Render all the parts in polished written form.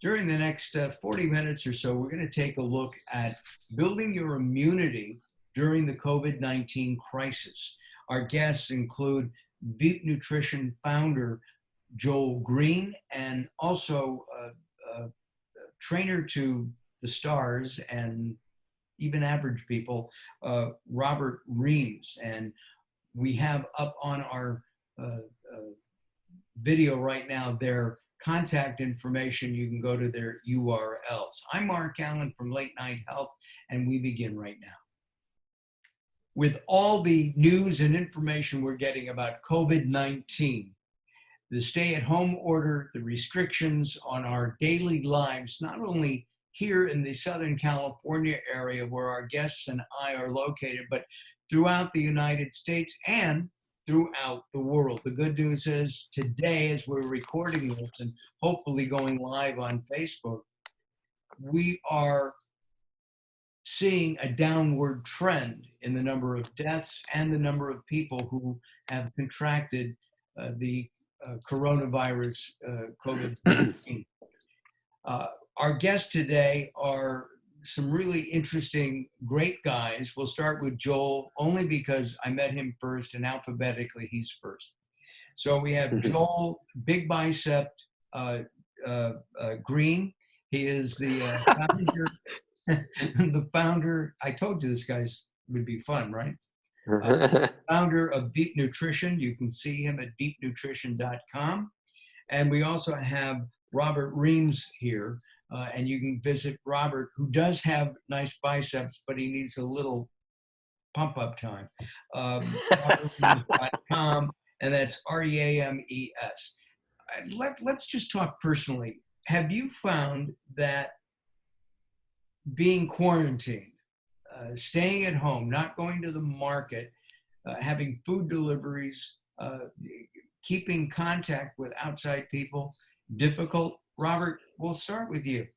during the next 40 minutes or so, we're going to take a look at building your immunity during the COVID-19 crisis. Our guests include Veep Nutrition founder Joel Greene, and also a trainer to the stars and even average people, Robert Reames. And we have up on our video right now their contact information. You can go to their URLs. I'm Mark Alyn from Late Night Health, and we begin right now. With all the news and information we're getting about COVID-19, the stay-at-home order, the restrictions on our daily lives, not only here in the Southern California area where our guests and I are located, but throughout the United States and throughout the world. The good news is today, as we're recording this and hopefully going live on Facebook, we are seeing a downward trend in the number of deaths and the number of people who have contracted the coronavirus, COVID-19. Our guests today are some really interesting, great guys. We'll start with Joel, only because I met him first, and alphabetically he's first. So we have Joel, big bicep, Greene. He is the founder. The founder. I told you this guy's would be fun, right? Founder of Veep Nutrition. You can see him at veepnutrition.com. And we also have Robert Reames here. And you can visit Robert, who does have nice biceps, but he needs a little pump-up time. RobertReames.com, and that's REAMES. Let's just talk personally. Have you found that being quarantined, staying at home, not going to the market, having food deliveries, keeping contact with outside people, difficult? Robert, we'll start with you.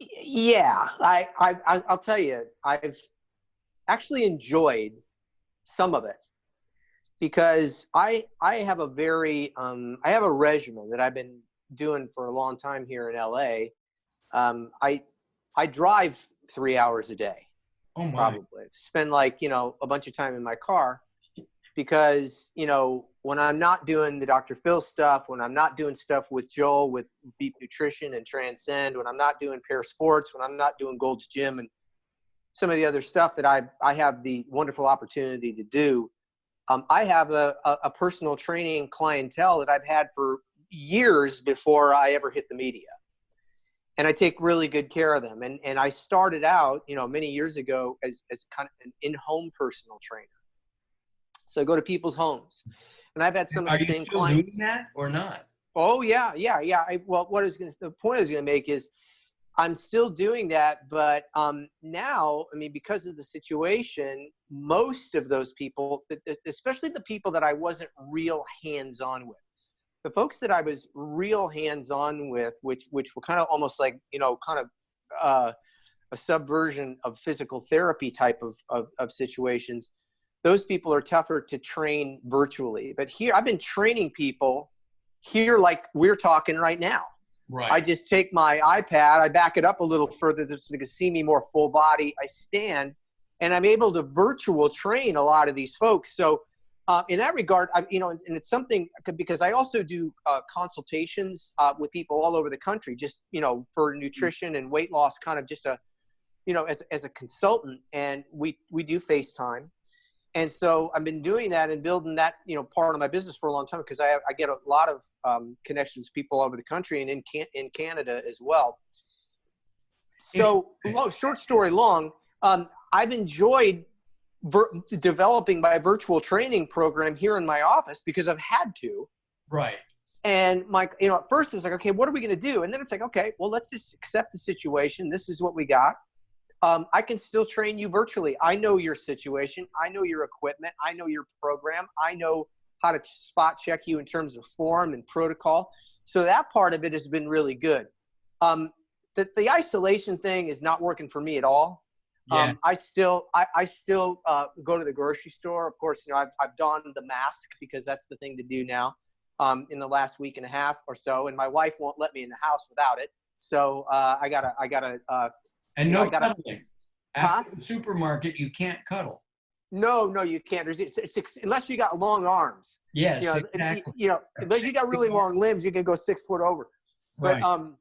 Yeah, I'll tell you, I've actually enjoyed some of it because I have a very, I have a regimen that I've been doing for a long time here in LA. I drive 3 hours a day. Oh my. Probably spend like, a bunch of time in my car because, when I'm not doing the Dr. Phil stuff, when I'm not doing stuff with Joel, with Veep Nutrition and Transcend, when I'm not doing Pair Sports, when I'm not doing Gold's Gym and some of the other stuff that I have the wonderful opportunity to do, I have a personal training clientele that I've had for years before I ever hit the media. And I take really good care of them. And I started out, many years ago as kind of an in-home personal trainer. So I go to people's homes. And I've had some of the same clients. Are you still doing that or not? Oh, yeah. Well, the point I was going to make is I'm still doing that. But now, because of the situation, most of those people, especially the people that I wasn't real hands-on with, the folks that I was real hands-on with, which were kind of almost like, a subversion of physical therapy type of situations, those people are tougher to train virtually. But here, I've been training people here like we're talking right now. Right. I just take my iPad, I back it up a little further so they can see me more full body. I stand, and I'm able to virtual train a lot of these folks. So in that regard, and it's something because I also do consultations with people all over the country, just, for nutrition and weight loss, kind of just as a consultant, and we do FaceTime. And so I've been doing that and building that, part of my business for a long time because I get a lot of connections with people all over the country and in Canada as well. So short story long, I've enjoyed developing my virtual training program here in my office because I've had to. Right. And at first it was like, okay, what are we going to do? And then it's like, okay, well, let's just accept the situation. This is what we got. I can still train you virtually. I know your situation. I know your equipment. I know your program. I know how to spot check you in terms of form and protocol. So that part of it has been really good. The isolation thing is not working for me at all. Yeah. I still go to the grocery store. Of course, I've donned the mask because that's the thing to do now. in the last week and a half or so, and my wife won't let me in the house without it. So I gotta, And you know, no I gotta, cuddling. huh? After the supermarket, you can't cuddle. No, you can't. Unless you got long arms. Yes, You know, exactly. unless you got really long limbs, you can go 6 foot over. But Right.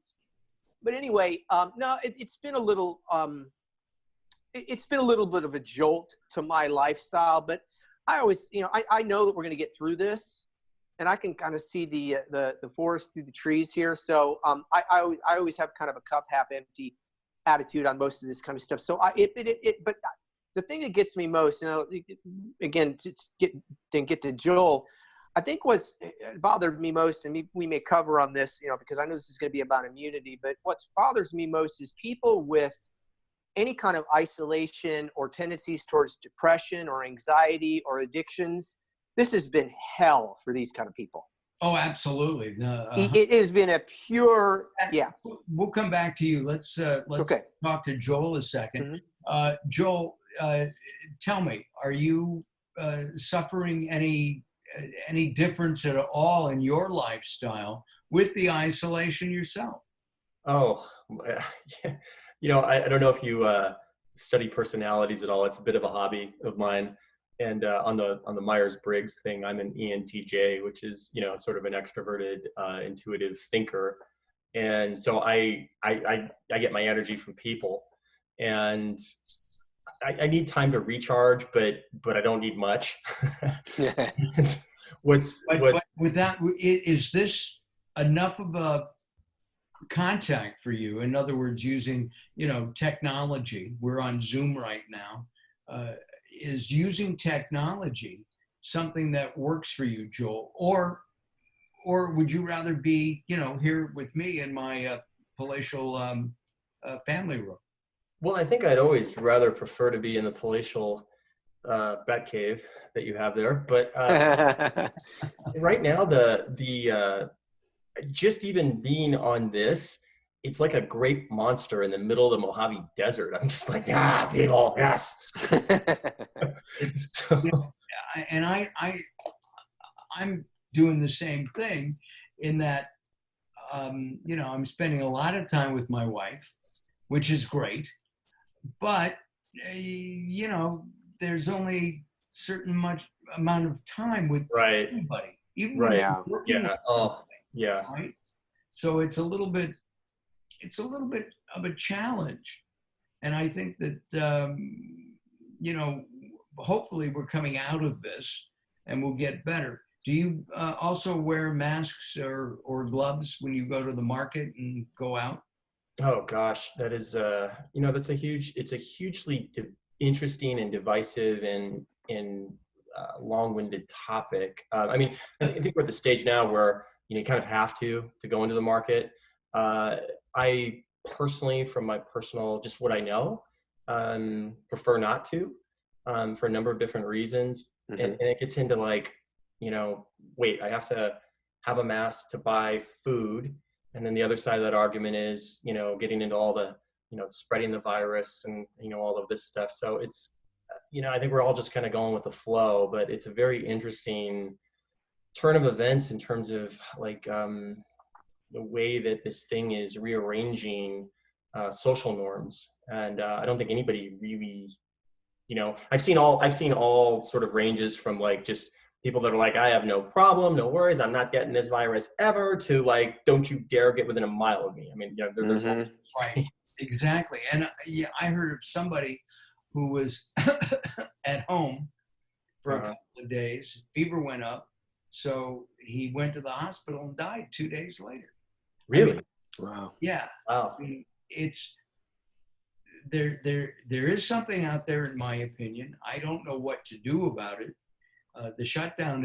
but anyway, no, it's been a little it's been a little bit of a jolt to my lifestyle. But I always, I know that we're going to get through this, and I can kind of see the forest through the trees here. So I always have kind of a cup half empty attitude on most of this kind of stuff. So but the thing that gets me most, again, to get to Joel, I think what's bothered me most, and we may cover on this, because I know this is going to be about immunity, but what bothers me most is people with any kind of isolation or tendencies towards depression or anxiety or addictions. This has been hell for these kind of people. Oh, absolutely. No, It has been a pure, yeah. We'll come back to you. Let's Okay. talk to Joel a second. Mhm. Joel, tell me, are you suffering any difference at all in your lifestyle with the isolation yourself? Oh, I don't know if you study personalities at all. It's a bit of a hobby of mine. And on the Myers-Briggs thing, I'm an ENTJ, which is sort of an extroverted, intuitive thinker. And so I get my energy from people, and I need time to recharge, but I don't need much. But with that, is this enough of a contact for you? In other words, using technology. We're on Zoom right now. Is using technology something that works for you, Joel, or would you rather be here with me in my palatial family room? Well, I think I'd always rather prefer to be in the palatial bat cave that you have there, but right now the just even being on this, it's like a grape monster in the middle of the Mojave Desert. I'm just like, people, yes. So, and I'm doing the same thing in that, I'm spending a lot of time with my wife, which is great, but there's only certain much amount of time with anybody, even when you're working with somebody, right? So it's a little bit of a challenge, and I think that hopefully we're coming out of this and we'll get better. Do you also wear masks or gloves when you go to the market and go out? Oh gosh, that is it's a hugely interesting and divisive and long-winded topic. I mean, I think we're at the stage now where you kind of have to go into the market. I personally, from my personal, just what I know, prefer not to, for a number of different reasons. Mm-hmm. And it gets into like, wait, I have to have a mask to buy food. And then the other side of that argument is, getting into all the, spreading the virus and, all of this stuff. So it's, I think we're all just kind of going with the flow, but it's a very interesting turn of events in terms of like the way that this thing is rearranging social norms. And I don't think anybody really, I've seen all sort of ranges from like just people that are like, I have no problem, no worries, I'm not getting this virus ever, to like, don't you dare get within a mile of me. I mean, there's all, right, exactly. And I heard of somebody who was at home for a couple of days, fever went up, so he went to the hospital and died 2 days later. Really? Wow. Yeah. Wow. I mean, it's there is something out there, in my opinion. I don't know what to do about it. The shutdown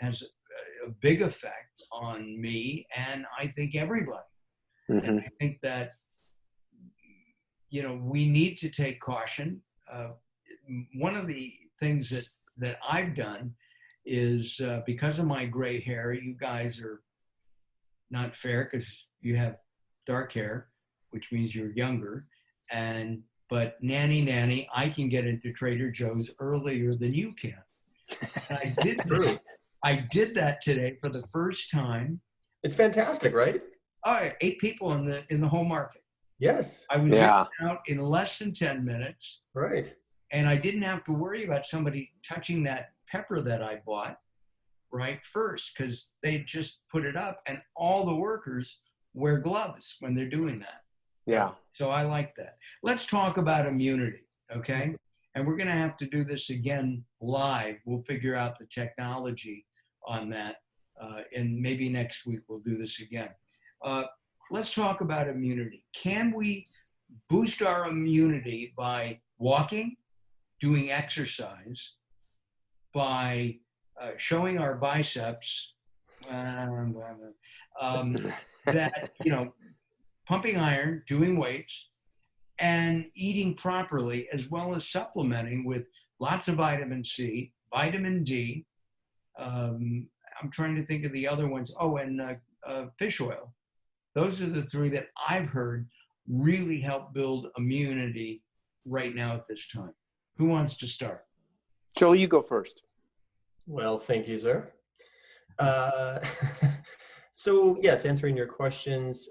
has a big effect on me, and I think everybody. Mm-hmm. And I think that we need to take caution. One of the things that I've done is because of my gray hair. You guys are not fair because you have dark hair, which means you're younger. But nanny, I can get into Trader Joe's earlier than you can. And I did I did that today for the first time. It's fantastic, right? 8 people in the whole market. Yes. I was Yeah. in and out in less than 10 minutes, Right. and I didn't have to worry about somebody touching that pepper that I bought right first, because they just put it up, and all the workers wear gloves when they're doing that. Yeah. So I like that. Let's talk about immunity, okay? And we're going to have to do this again live. We'll figure out the technology on that, and maybe next week we'll do this again. Let's talk about immunity. Can we boost our immunity by walking, doing exercise, by showing our biceps, that, pumping iron, doing weights, and eating properly, as well as supplementing with lots of vitamin C, vitamin D. I'm trying to think of the other ones. Oh, and fish oil. Those are the 3 that I've heard really help build immunity right now at this time. Who wants to start? Joel, you go first. Well, thank you, sir. So yes, answering your questions,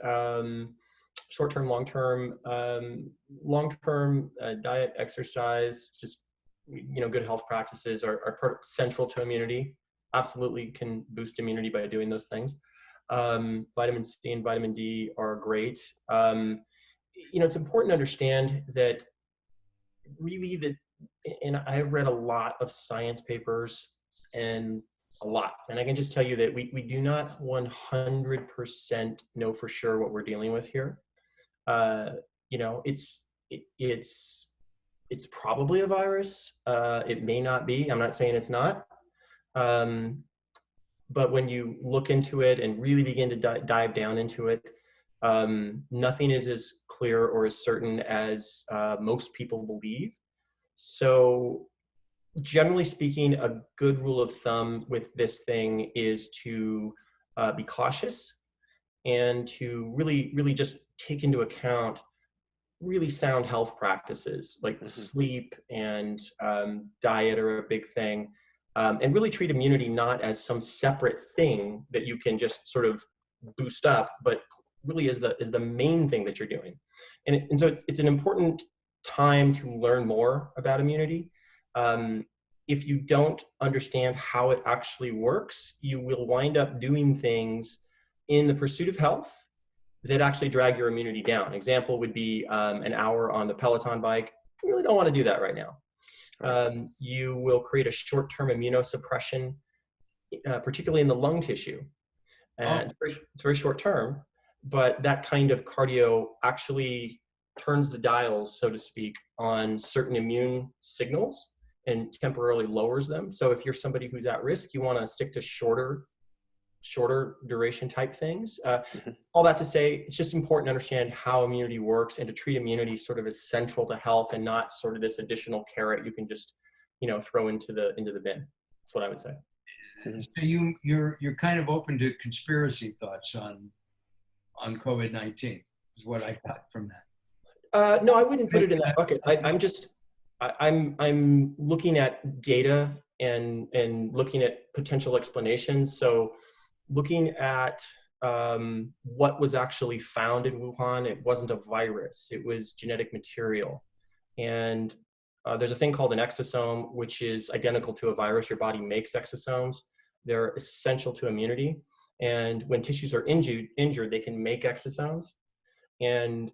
short-term, long-term, diet, exercise, just, good health practices are central to immunity. Absolutely can boost immunity by doing those things. Vitamin C and vitamin D are great. It's important to understand that and I've read a lot of science papers and I can just tell you that we do not 100% know for sure what we're dealing with here. It's probably a virus. It may not be. I'm not saying it's not. But when you look into it and really begin to dive down into it, nothing is as clear or as certain as most people believe. So generally speaking, a good rule of thumb with this thing is to be cautious and to really just take into account really sound health practices like sleep and diet are a big thing. And really treat immunity not as some separate thing that you can just sort of boost up, but really is the main thing that you're doing. And so it's an important time to learn more about immunity. If you don't understand how it actually works, you will wind up doing things in the pursuit of health that actually drag your immunity down. Example would be an hour on the Peloton bike. You really don't want to do that right now. You will create a short-term immunosuppression, particularly in the lung tissue. And it's very short-term, but that kind of cardio actually turns the dials, so to speak, on certain immune signals and temporarily lowers them. So if you're somebody who's at risk, you want to stick to shorter duration type things. All that to say, it's just important to understand how immunity works and to treat immunity sort of as central to health and not sort of this additional carrot you can just, throw into the bin. That's what I would say. So you're kind of open to conspiracy thoughts on COVID-19 is what I got from that. No, I wouldn't put it in that bucket. I'm looking at data and looking at potential explanations. So looking at what was actually found in Wuhan, it wasn't a virus, it was genetic material. And there's a thing called an exosome, which is identical to a virus. Your body makes exosomes. They're essential to immunity. And when tissues are injured, they can make exosomes. And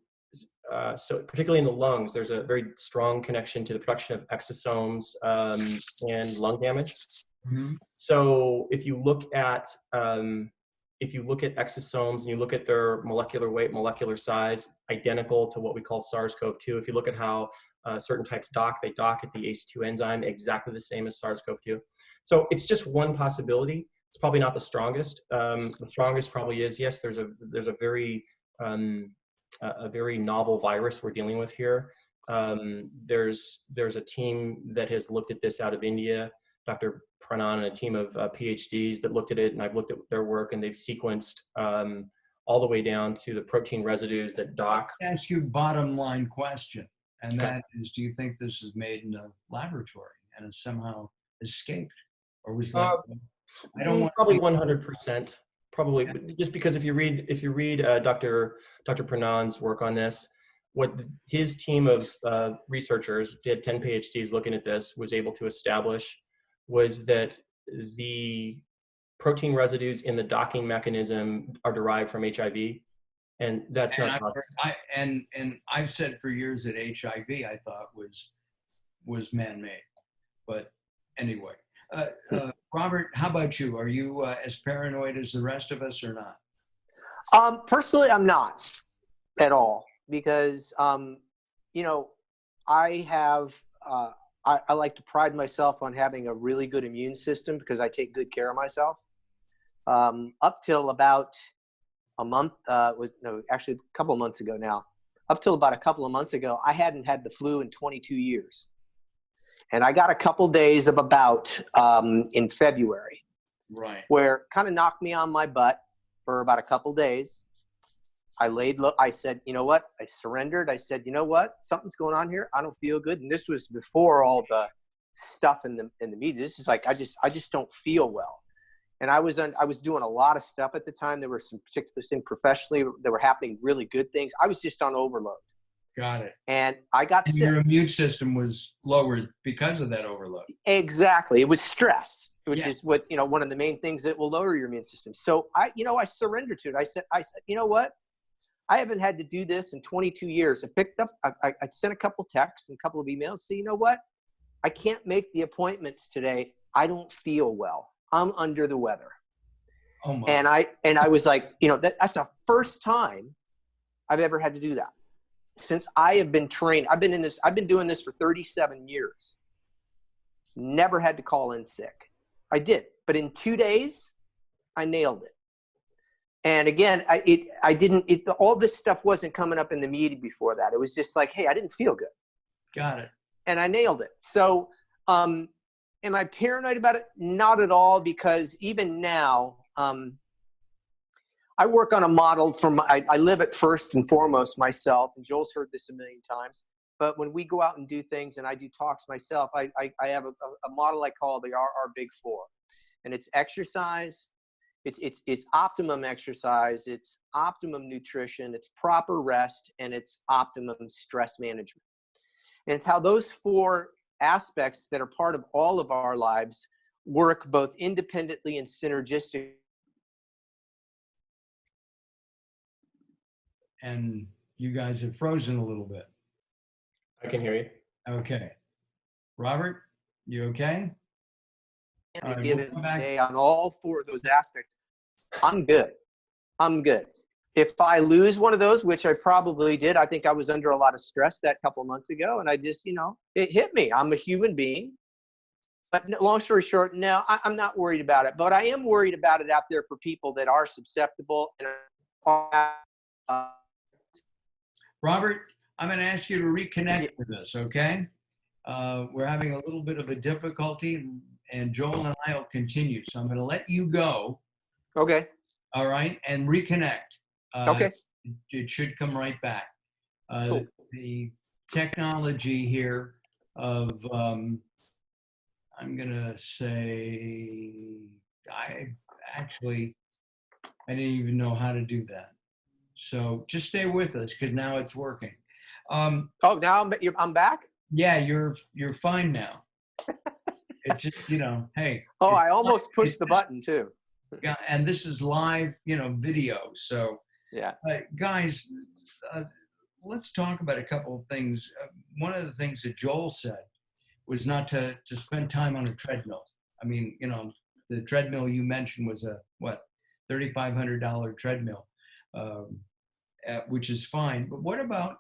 so particularly in the lungs, there's a very strong connection to the production of exosomes and lung damage. Mm-hmm. So if you look at exosomes and you look at their molecular weight, molecular size, identical to what we call SARS-CoV-2. If you look at how certain types they dock at the ACE2 enzyme, exactly the same as SARS-CoV-2. So it's just one possibility. It's probably not the strongest. The strongest probably is, yes, there's a very novel virus we're dealing with here. There's a team that has looked at this out of India, Dr. Pranan and a team of PhDs that looked at it, and I've looked at their work, and they've sequenced all the way down to the protein residues that dock. I'll ask you a bottom line question, and that is, do you think this is made in a laboratory and has somehow escaped? Or was that I don't want Probably to 100%. Probably just because if you read Dr. Pranan's work on this, what his team of researchers did 10 PhDs looking at this was able to establish was that the protein residues in the docking mechanism are derived from HIV, and that's and not possible. and I've said for years that HIV I thought was man-made, but anyway. Robert, how about you? Are you as paranoid as the rest of us or not? Personally, I'm not at all because, you know, I have, I like to pride myself on having a really good immune system because I take good care of myself. Up till about a month, actually a couple of months ago now, up till about a couple of months ago, I hadn't had the flu in 22 years. And I got a couple days of a bout in February, Right. where kind of knocked me on my butt for about a couple days. I laid low. I said, you know what? I surrendered. I said, you know what? Something's going on here. I don't feel good. And this was before all the stuff in the media. This is like I just don't feel well. And I was doing a lot of stuff at the time. There were some particular things professionally that were happening, really good things. I was just on overload. Got it. And I got sick. Your immune system was lowered because of that overload. Exactly. It was stress, which is what, you know, one of the main things that will lower your immune system. So I surrendered to it. I said, you know what? I haven't had to do this in 22 years. I picked up, I sent a couple texts and a couple of emails. So you know what? I can't make the appointments today. I don't feel well. I'm under the weather. Oh my. And I was like, you know, that's the first time I've ever had to do that. Since I have been trained, I've been doing this for 37 years. Never had to call in sick. I did, but in 2 days, I nailed it. And again, all this stuff wasn't coming up in the media before that. It was just like, hey, I didn't feel good. Got it. And I nailed it. So, am I paranoid about it? Not at all, because even now, I work on a model I live it first and foremost myself, and Joel's heard this a million times, but when we go out and do things and I do talks myself, I have a model I call the our Big Four. And it's exercise, it's optimum exercise, it's optimum nutrition, it's proper rest, and it's optimum stress management. And it's how those four aspects that are part of all of our lives work both independently and synergistically. And you guys have frozen a little bit. I can hear you. Okay. Robert, you okay? And All right, give we'll it come back. today on all four of those aspects, I'm good. I'm good. If I lose one of those, which I probably did, I think I was under a lot of stress that couple of months ago, and I just, you know, it hit me. I'm a human being. But long story short, no, I'm not worried about it. But I am worried about it out there for people that are susceptible and are, Robert, I'm going to ask you to reconnect with us, okay? We're having a little bit of a difficulty, and Joel and I will continue. So I'm going to let you go, okay. all right, and reconnect. Okay. It should come right back. Cool. The technology here of, I'm going to say, I didn't even know how to do that. So just stay with us because now it's working. Oh, now I'm back? Yeah, you're fine now. It just, you know, hey. Oh, I almost pushed the button too. Yeah, and this is live, you know, video. So, yeah, guys, let's talk about a couple of things. One of the things that Joel said was not to spend time on a treadmill. I mean, you know, the treadmill you mentioned was a, what, $3,500 treadmill, which is fine. But what about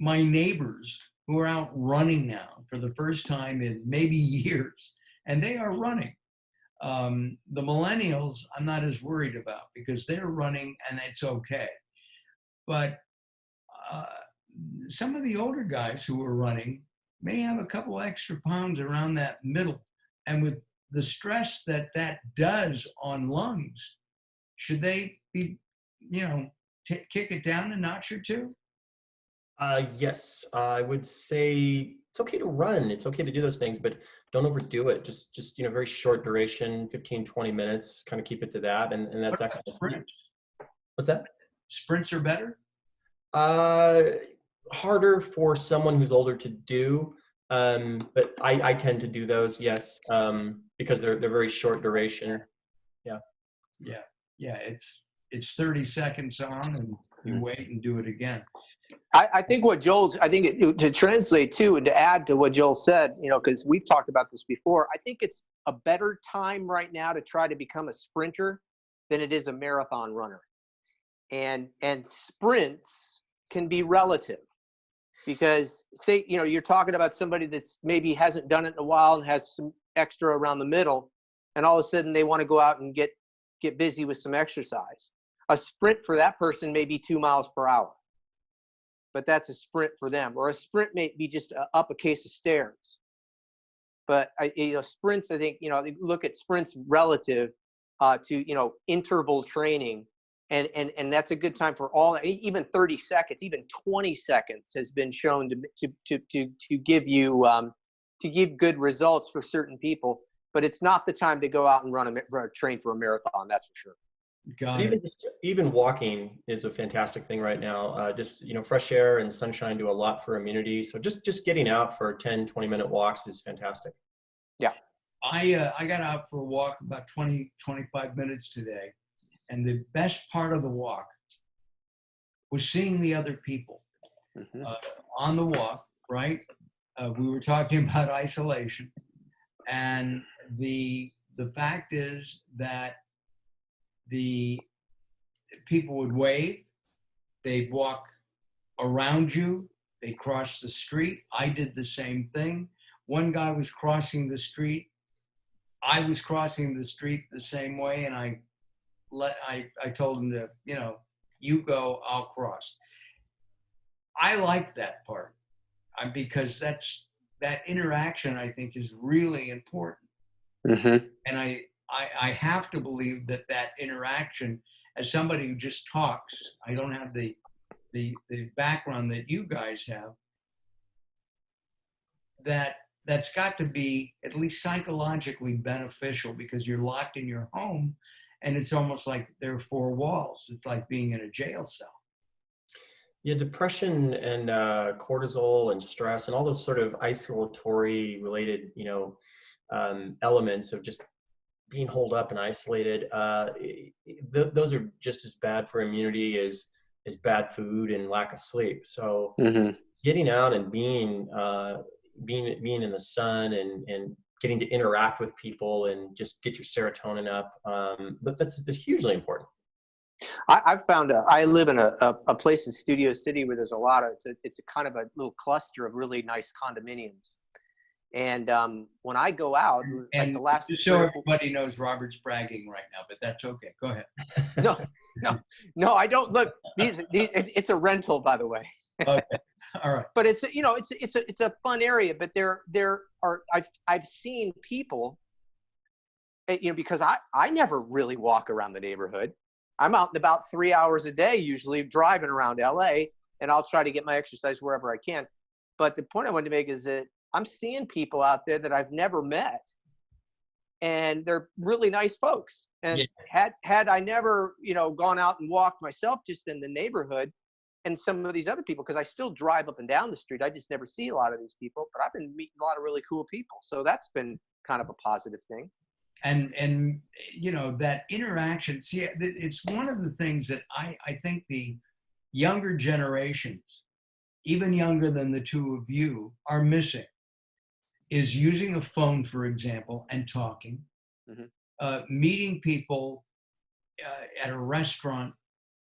my neighbors who are out running now for the first time in maybe years, and they are running? The millennials, I'm not as worried about because they're running and it's okay. But some of the older guys who are running may have a couple extra pounds around that middle. And with the stress that does on lungs, should they be, you know, kick it down a notch or two? Yes, I would say it's okay to run. It's okay to do those things, but don't overdo it. Just, very short duration, 15, 20 minutes, kind of keep it to that. And What that's about excellent. sprints? What's that? Sprints are better? Uh, Harder for someone who's older to do. But I tend to do those, yes, because they're very short duration. Yeah. Yeah. Yeah. It's 30 seconds on and you wait and do it again. I think to translate too, and to add to what Joel said, because we've talked about this before, I think it's a better time right now to try to become a sprinter than it is a marathon runner. And sprints can be relative, because say, you're talking about somebody that's maybe hasn't done it in a while and has some extra around the middle, and all of a sudden they want to go out and get busy with some exercise. A sprint for that person may be 2 miles per hour. But that's a sprint for them. Or a sprint may be just up a case of stairs. But sprints, I think, look at sprints relative to, interval training. And that's a good time for all, even 30 seconds, even 20 seconds has been shown to give you, to give good results for certain people. But it's not the time to go out and train for a marathon, that's for sure. Got it. Even walking is a fantastic thing right now. Fresh air and sunshine do a lot for immunity. So just getting out for 10, 20-minute walks is fantastic. Yeah. I got out for a walk about 20, 25 minutes today. And the best part of the walk was seeing the other people on the walk, right? We were talking about isolation. And the fact is that the people would wave, they'd walk around you, they'd cross the street. I did the same thing. One guy was crossing the street. I was crossing the street the same way, and I told him to, you go, I'll cross. I like that part because that interaction, I think, is really important. Mm-hmm. And I have to believe that interaction, as somebody who just talks, I don't have the background that you guys have, that's got to be at least psychologically beneficial, because you're locked in your home and it's almost like there are four walls. It's like being in a jail cell. Yeah, depression and cortisol and stress and all those sort of isolatory related, elements of just being holed up and isolated, those are just as bad for immunity as bad food and lack of sleep. So getting out and being in the sun and getting to interact with people and just get your serotonin up, that's hugely important. I've found I live in a place in Studio City where there's it's a kind of a little cluster of really nice condominiums. And when I go out, and like the last, just so everybody knows, Robert's bragging right now, but that's okay. Go ahead. No, I don't. Look, it's a rental, by the way. Okay. All right. But it's a fun area. But I've seen people, because I never really walk around the neighborhood. I'm out about 3 hours a day, usually driving around LA, and I'll try to get my exercise wherever I can. But the point I wanted to make is that I'm seeing people out there that I've never met, and they're really nice folks. And had I never, gone out and walked myself just in the neighborhood, and some of these other people, because I still drive up and down the street, I just never see a lot of these people, but I've been meeting a lot of really cool people. So that's been kind of a positive thing. And that interaction, see, it's one of the things that I think the younger generations, even younger than the two of you, are missing, is using a phone, for example, and talking, meeting people at a restaurant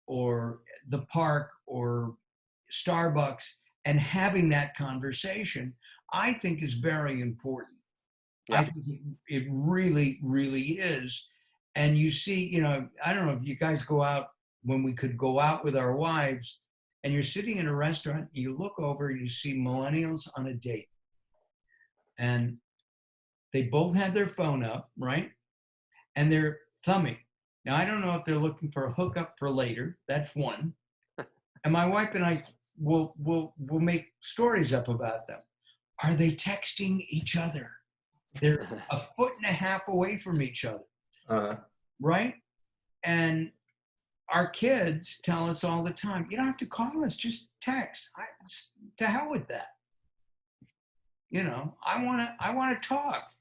or the park or Starbucks and having that conversation, I think is very important. Yeah. I think it really, really is. And you see, I don't know if you guys go out when we could go out with our wives, and you're sitting in a restaurant, you look over, you see millennials on a date. And they both have their phone up, right? And they're thumbing. Now, I don't know if they're looking for a hookup for later. That's one. And my wife and I will make stories up about them. are they texting each other? They're a foot and a half away from each other, right? And our kids tell us all the time, you don't have to call us, just text. To hell with that. You know, I want to talk.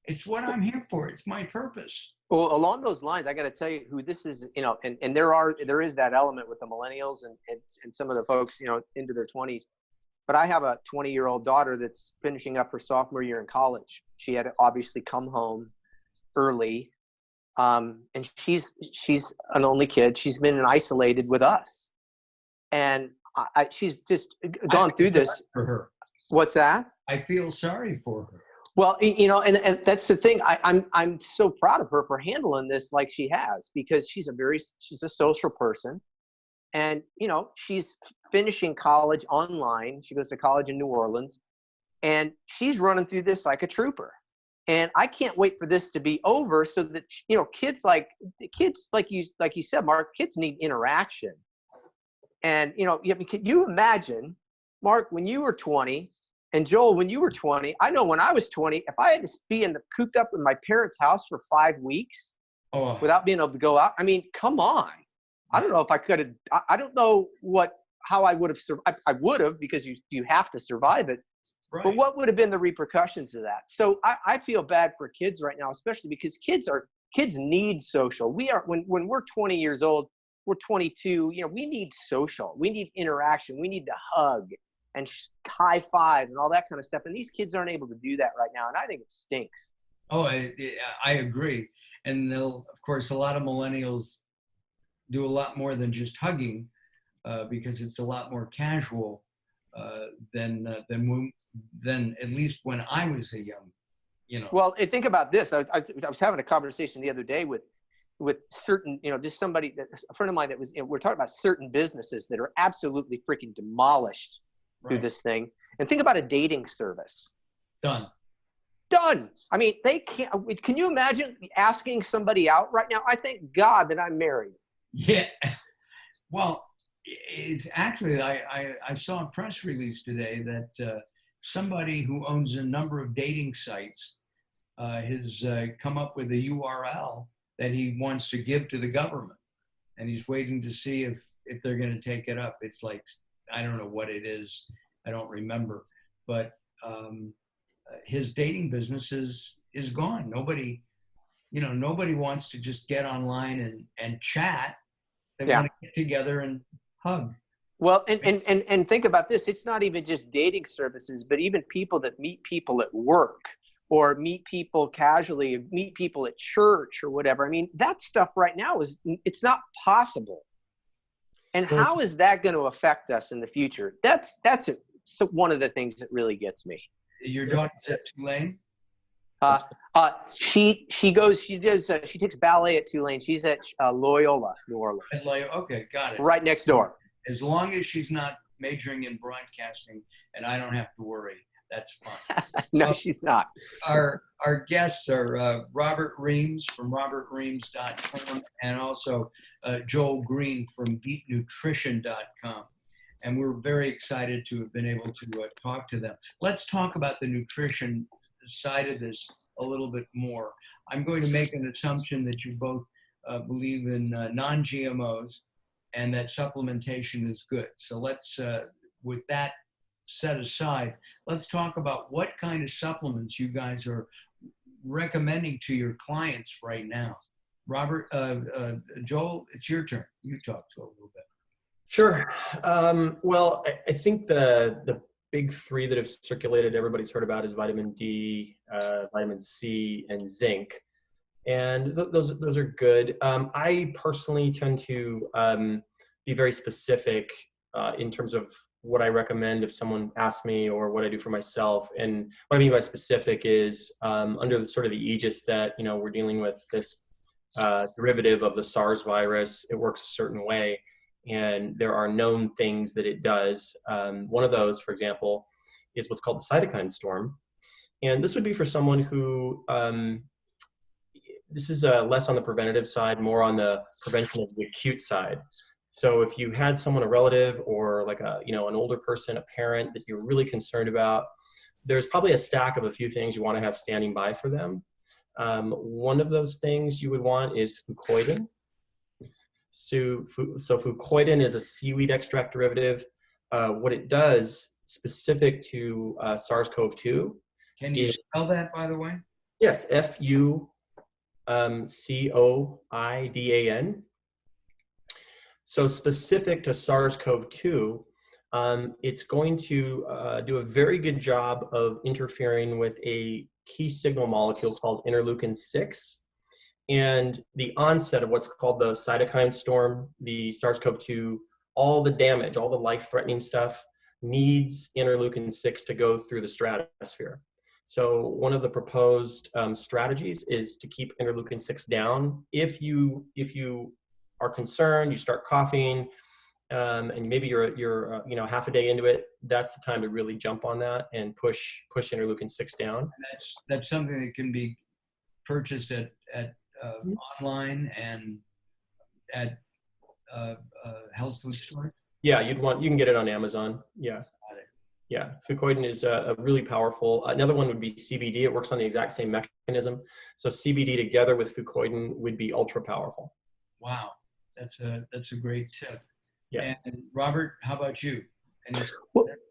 It's what I'm here for. It's my purpose. Well, along those lines, I got to tell you who this is, you know, and there is that element with the millennials and some of the folks, you know, into their 20s. But I have a 20-year-old daughter that's finishing up her sophomore year in college. She had obviously come home early, and she's an only kid. She's been isolated with us, and she's just gone through this. For her. What's that? I feel sorry for her. Well, you know, and that's the thing. I'm so proud of her for handling this like she has, because she's a social person, and you know, she's finishing college online. She goes to college in New Orleans, and she's running through this like a trooper. And I can't wait for this to be over so that, you know, kids like you said, Mark, kids need interaction. And you know, can you imagine, Mark, when you were 20? And Joel, when you were 20, I know when I was 20, if I had to be cooped up in my parents' house for 5 weeks without being able to go out, I mean, come on. I don't know if I could have, I don't know how I would have survived. I would have, because you have to survive it. Right. But what would have been the repercussions of that? So I feel bad for kids right now, especially because kids need social. When we're 20 years old, we're 22, you know, we need social. We need interaction. We need to hug and high five and all that kind of stuff. And these kids aren't able to do that right now. And I think it stinks. Oh, I agree. And of course, a lot of millennials do a lot more than just hugging, because it's a lot more casual than at least when I was a young, you know. Well, and think about this. I was having a conversation the other day with certain, you know, just somebody, a friend of mine that was, you know, we're talking about certain businesses that are absolutely freaking demolished through this thing. And think about a dating service. Done. I mean, they can't. Can you imagine asking somebody out right now? I thank God that I'm married. Yeah. Well, it's actually, I saw a press release today that somebody who owns a number of dating sites has come up with a URL that he wants to give to the government. And he's waiting to see if they're going to take it up. It's like, I don't know what it is. I don't remember. But his dating business is gone. Nobody wants to just get online and chat. They want to get together and hug. Well, and think about this. It's not even just dating services, but even people that meet people at work or meet people casually, meet people at church or whatever. I mean, that stuff right now it's not possible. And how is that going to affect us in the future? That's one of the things that really gets me. Your daughter's at Tulane? She takes ballet at Tulane. She's at Loyola, New Orleans. Okay, got it. Right next door. As long as she's not majoring in broadcasting and I don't have to worry, that's fine. No, she's not. Our guests are Robert Reames from robertreames.com and also Joel Greene from beatnutrition.com. And we're very excited to have been able to talk to them. Let's talk about the nutrition side of this a little bit more. I'm going to make an assumption that you both believe in non-GMOs and that supplementation is good. So let's, with that set aside, let's talk about what kind of supplements you guys are recommending to your clients right now. Robert, Joel, it's your turn. You talk to a little bit. Sure. Well, I think the big three that have circulated, everybody's heard about, is vitamin D, vitamin C, and zinc. And those are good. I personally tend to be very specific in terms of what I recommend if someone asks me, or what I do for myself. And what I mean by specific is under the sort of the aegis that, you know, we're dealing with this derivative of the SARS virus. It works a certain way, and there are known things that it does. One of those, for example, is what's called the cytokine storm. And this would be for someone who, this is less on the preventative side, more on the prevention of the acute side. So if you had someone, a relative, or like an older person, a parent that you're really concerned about, there's probably a stack of a few things you want to have standing by for them. One of those things you would want is fucoidan. So fucoidan is a seaweed extract derivative. What it does, specific to SARS-CoV-2, Can you spell that, by the way? yes, FUCOIDAN. So specific to SARS-CoV-2, it's going to do a very good job of interfering with a key signal molecule called interleukin-6. And the onset of what's called the cytokine storm, the SARS-CoV-2, all the damage, all the life-threatening stuff needs interleukin-6 to go through the stratosphere. So one of the proposed strategies is to keep interleukin-6 down. If you are concerned, you start coughing, and maybe you're half a day into it, that's the time to really jump on that and push interleukin-6 down. That's something that can be purchased at online and at health food stores. Yeah, you can get it on Amazon. Yeah. Yeah, fucoidan is a really powerful. Another one would be CBD. It works on the exact same mechanism. So CBD together with fucoidan would be ultra powerful. Wow, that's a great tip. Yeah. And Robert, how about you?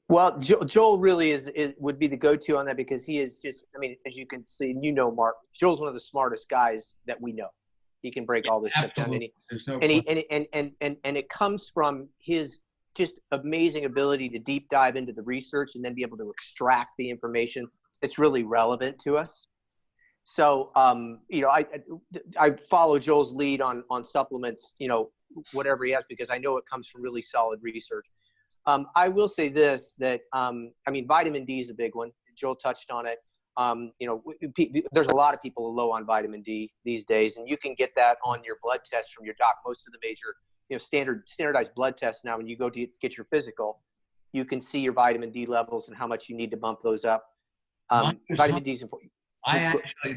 Well, Joel really would be the go-to on that, because he is just, I mean, as you can see, Mark, Joel's one of the smartest guys that we know. He can break all this stuff down, and it comes from his just amazing ability to deep dive into the research and then be able to extract the information that's really relevant to us. So, I follow Joel's lead on supplements, whatever he has, because I know it comes from really solid research. I will say this, that, vitamin D is a big one. Joel touched on it. There's a lot of people low on vitamin D these days, and you can get that on your blood test from your doc. Most of the major, standardized blood tests now, when you go to get your physical, you can see your vitamin D levels and how much you need to bump those up. Vitamin D is important.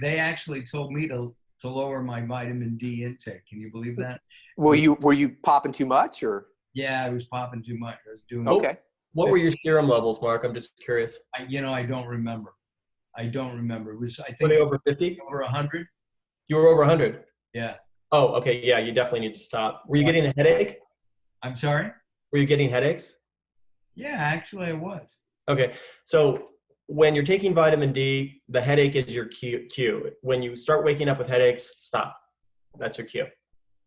They actually told me to lower my vitamin D intake. Can you believe that? Were you popping too much, or? Yeah, I was popping too much. I was doing okay. What were your serum levels, Mark? I'm just curious. I don't remember. It was, I think, were they over 50? Over 100. You were over 100? Yeah. Oh, okay. Yeah, you definitely need to stop. Were you getting a headache? I'm sorry? Were you getting headaches? Yeah, actually I was. Okay. So when you're taking vitamin D, the headache is your cue. When you start waking up with headaches, stop. That's your cue.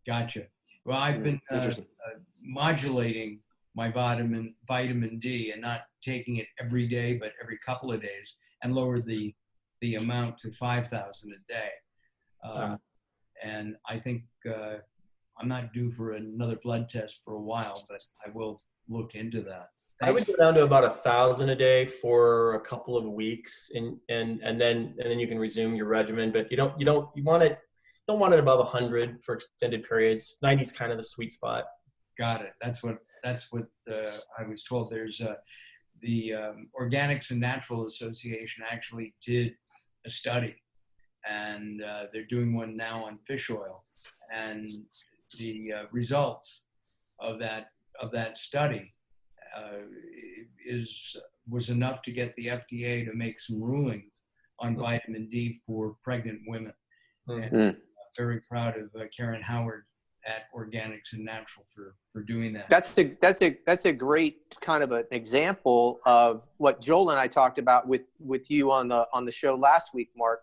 Gotcha. Well, I've been modulating my vitamin D and not taking it every day, but every couple of days, and lowered the amount to 5,000 a day. And I think I'm not due for another blood test for a while, but I will look into that. I would go down to about 1,000 a day for a couple of weeks, and then you can resume your regimen. But you don't want it above 100 for extended periods. 90 is kind of the sweet spot. Got it. That's what I was told. There's the Organics and Natural Association actually did a study, and they're doing one now on fish oil, and the results of that study was enough to get the FDA to make some rulings on vitamin D for pregnant women. And I'm very proud of Karen Howard at Organics and Natural for doing that. That's a great kind of an example of what Joel and I talked about with you on the show last week, Mark.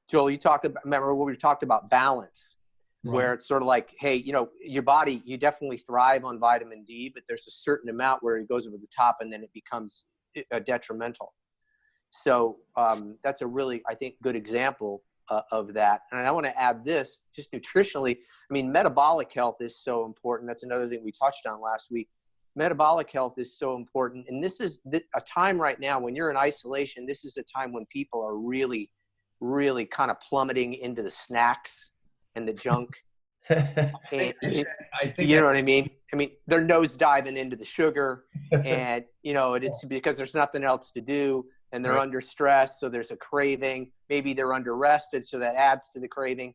Joel, remember when we talked about balance, right? Where it's sort of like, hey, your body, you definitely thrive on vitamin D, but there's a certain amount where it goes over the top and then it becomes detrimental. So that's a really, I think, good example of that. And I want to add this, just nutritionally, metabolic health is so important. That's another thing we touched on last week. Metabolic health is so important. And this is a time right now when you're in isolation. This is a time when people are really, really kind of plummeting into the snacks and the junk. And, I think you know what I mean? They're nose diving into the sugar, and it's because there's nothing else to do. And they're under stress, so there's a craving. Maybe they're under rested, so that adds to the craving.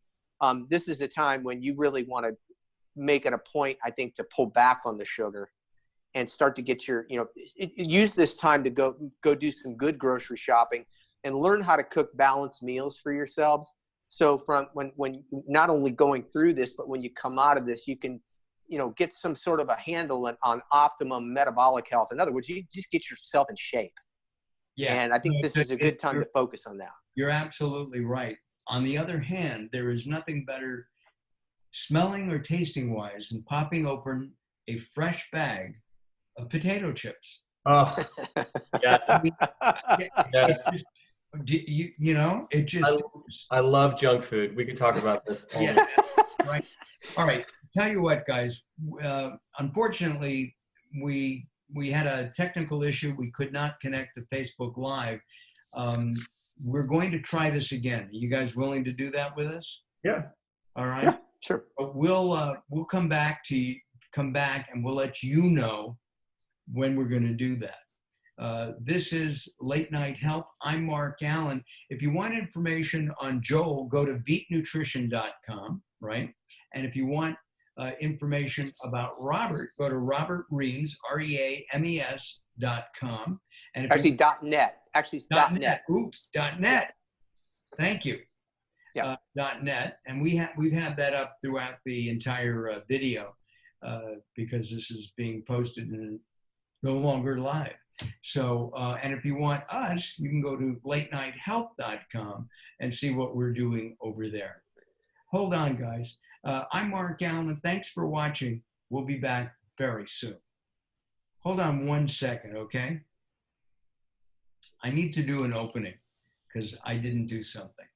This is a time when you really want to make it a point, I think, to pull back on the sugar and start to get your, use this time to go do some good grocery shopping and learn how to cook balanced meals for yourselves. So from when not only going through this, but when you come out of this, you can, get some sort of a handle on optimum metabolic health. In other words, you just get yourself in shape. Yeah. And I think this is a good time to focus on that. You're absolutely right. On the other hand, there is nothing better smelling or tasting wise than popping open a fresh bag of potato chips. Oh, yeah. Yes. It just. I love junk food. We could talk about this all Yeah. Right. All right. Tell you what, guys. Unfortunately, we had a technical issue. We could not connect to Facebook Live. We're going to try this again. Are you guys willing to do that with us? Yeah. All right. Yeah, sure. But we'll come back and we'll let you know when we're going to do that. This is Late Night Health. I'm Mark Alyn. If you want information on Joel, go to veetnutrition.com, right? And if you want information about Robert, go to Robert Reames, REAMES.com. And if actually, .net. Actually, it's .net. Ooh, .net. Thank you. Yeah. .net. And we've had that up throughout the entire video because this is being posted and no longer live. So, and if you want us, you can go to latenighthealth.com and see what we're doing over there. Hold on, guys. I'm Mark Alyn. Thanks for watching. We'll be back very soon. Hold on 1 second, okay? I need to do an opening because I didn't do something.